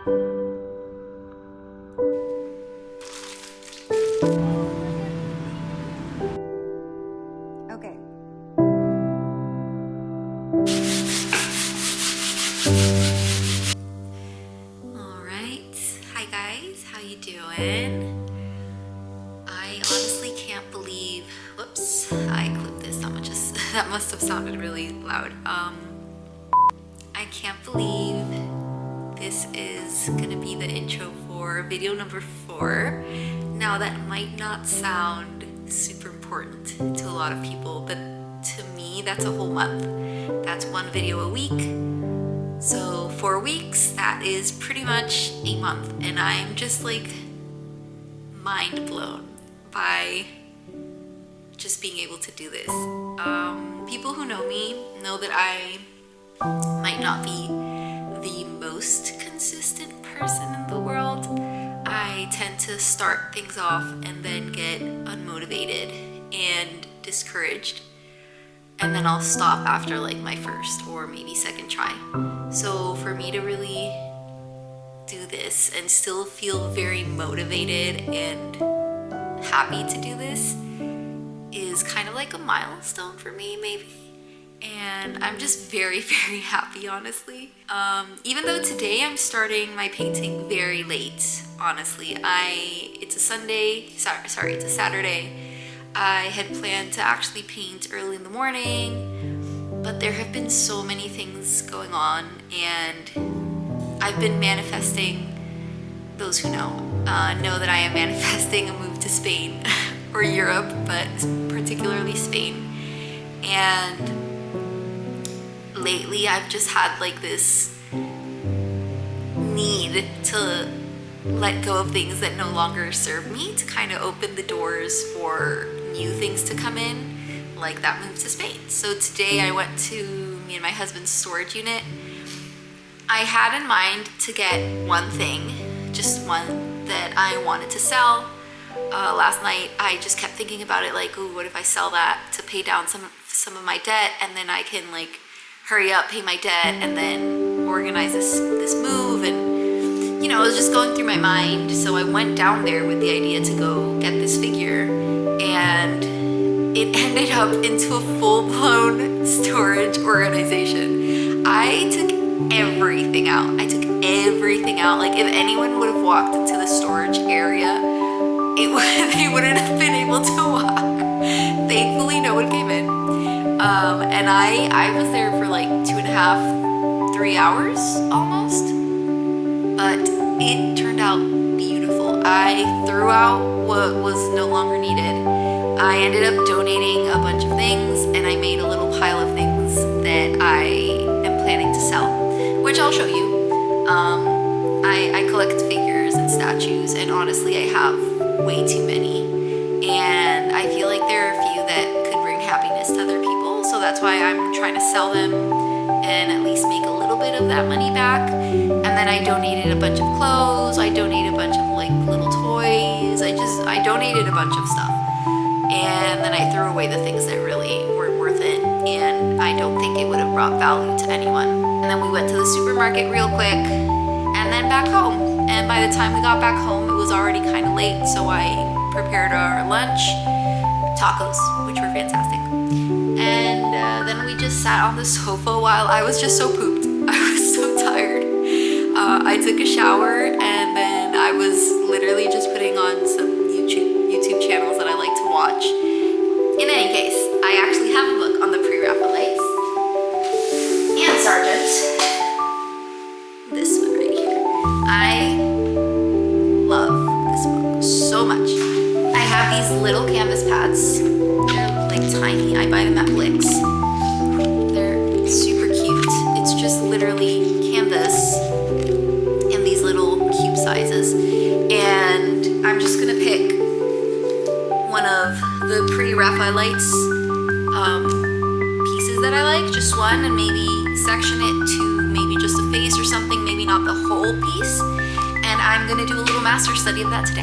Okay. Alright. Hi guys, how you doing? I honestly can't believe, whoops, I clipped this, that must have sounded really loud. I can't believe this is gonna be the intro for video number 4. Now that might not sound super important to a lot of people, but to me that's a whole month. That's one video a week. So 4 weeks, that is pretty much a month, and I'm just like mind blown by just being able to do this. People who know me know that I might not be the most consistent person in the world. I tend to start things off and then get unmotivated and discouraged, and then I'll stop after like my first or maybe second try. So for me to really do this and still feel very motivated and happy to do this is kind of like a milestone for me, maybe. And I'm just very, very happy, honestly. Even though today I'm starting my painting very late, honestly. It's a Saturday. I had planned to actually paint early in the morning, but there have been so many things going on, and I've been manifesting. Those who know that I am manifesting a move to Spain or Europe, but particularly Spain. And lately I've just had like this need to let go of things that no longer serve me, to kind of open the doors for new things to come in, like that move to Spain. So today I went to me and my husband's storage unit. I had in mind to get one thing, just one that I wanted to sell. Last night I just kept thinking about it, like, ooh, what if I sell that to pay down some of my debt, and then I can like hurry up, pay my debt, and then organize this move. And you know, it was just going through my mind. So I went down there with the idea to go get this figure, and it ended up into a full-blown storage organization. I took everything out. Like, if anyone would have walked into the storage area, they wouldn't have been able to walk. Thankfully, no one came in. And I was there for like 2.5, 3 hours almost. But it turned out beautiful. I threw out what was no longer needed. I ended up donating a bunch of things, and I made a little pile of things that I am planning to sell, which I'll show you. I collect figures and statues, and honestly I have way too many, and I feel like there are a few that could bring happiness to other people, so that's why I'm trying to sell them and at least make a little bit of that money back. And then I donated a bunch of clothes, I donated a bunch of like little toys, I donated a bunch of stuff, and then I threw away the things that really weren't worth it, and I don't think it would have brought value to anyone. And then we went to the supermarket real quick, and then back home. And by the time we got back home, it was already kind of late, so I prepared our lunch, tacos, which were fantastic. And then we just sat on the sofa while I was just so pooped. I was so tired. I took a shower, and then I was literally just putting on some YouTube channels that I like to watch. In any case, I actually have a book on the Pre-Raphaelites and Sargent. This one right here. I love this book so much. I have these little canvas pads. They're like tiny. I buy them at Blix. They're super cute. It's just literally canvas in these little cube sizes. And I'm just gonna pick one of the Pre-Raphaelites pieces that I like, just one, and maybe section it to maybe just a face or something, maybe not the whole piece. And I'm gonna do a little master study of that today.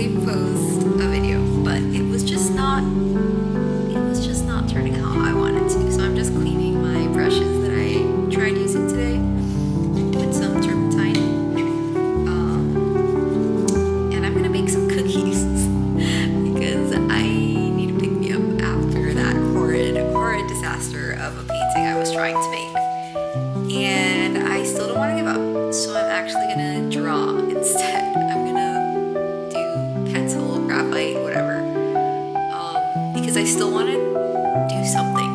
probably post a video, but it was just not turning how I wanted to. So I'm just cleaning my brushes that I tried using today with some turpentine. And I'm gonna make some cookies because I need to pick me up after that horrid disaster of a painting I was trying to make. And I still don't want to give up, so I'm actually gonna draw instead. I'm gonna do pencil, graphite, whatever, because I still want to do something.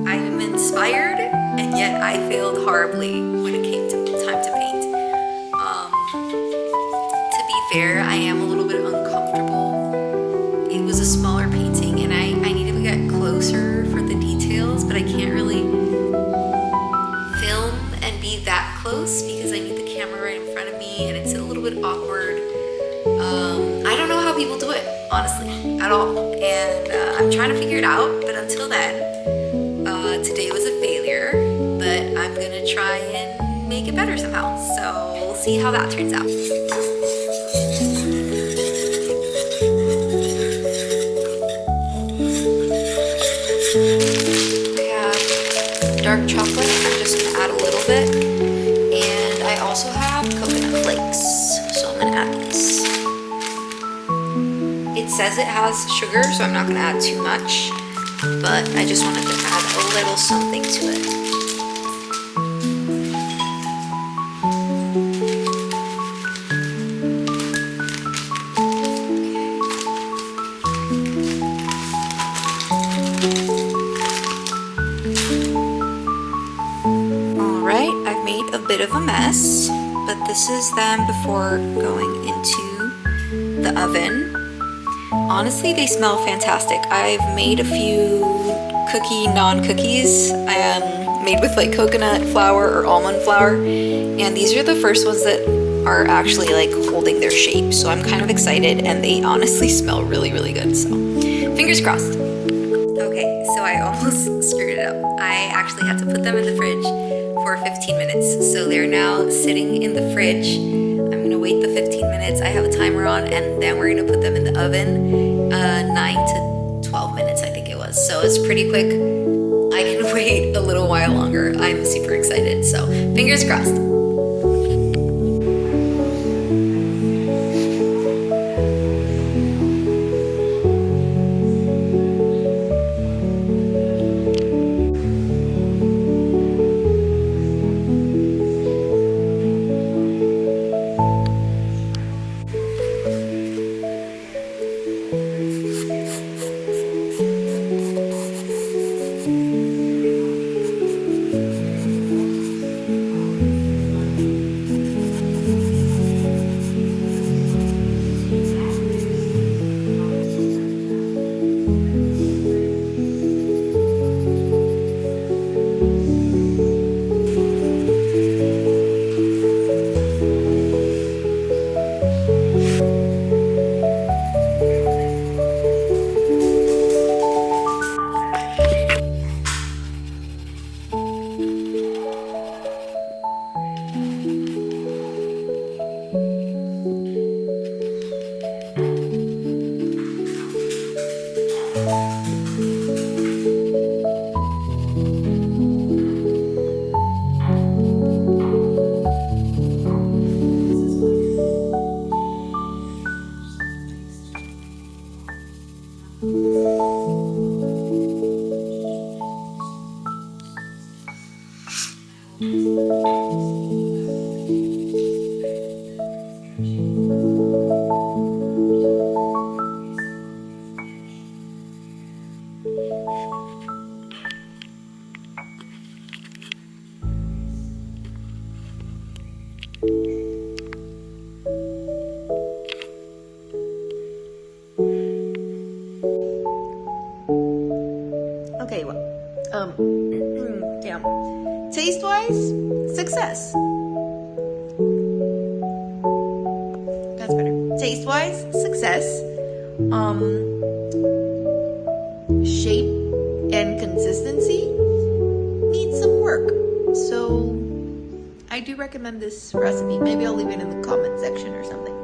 I am inspired, and yet I failed horribly when it came to time to paint. To be fair, I am a little bit uncomfortable. It was a smaller painting, and I needed to get closer for the details, but I can't really film and be that close because I need the camera right in front of me, and it's a little bit awkward. I don't know how people do it, honestly, at all, and I'm trying to figure it out. But until then, today was a failure, but I'm gonna try and make it better somehow, so we'll see how that turns out. I have dark chocolate. I'm just gonna add a little bit, and I also have coconut flakes, so I'm gonna add these. It says it has sugar, so I'm not gonna add too much, but I just wanted to add a little something to it. Alright, I've made a bit of a mess, but this is them before going into the oven. Honestly, they smell fantastic. I've made a few non-cookies made with like coconut flour or almond flour, and these are the first ones that are actually like holding their shape, so I'm kind of excited, and they honestly smell really, really good, so fingers crossed. Okay, so I almost screwed it up. I actually had to put them in the fridge for 15 minutes, so they're now sitting in the fridge. I'm gonna wait the 15 minutes. I have a timer on, and then we're gonna put them in the oven, 9 to 12 minutes, I think it was. So it's pretty quick. I can wait a little while longer. I'm super excited, so fingers crossed. Okay, well, yeah. Taste-wise, success. That's better. Taste-wise, success. Shape and consistency needs some work. So I do recommend this recipe. Maybe I'll leave it in the comment section or something.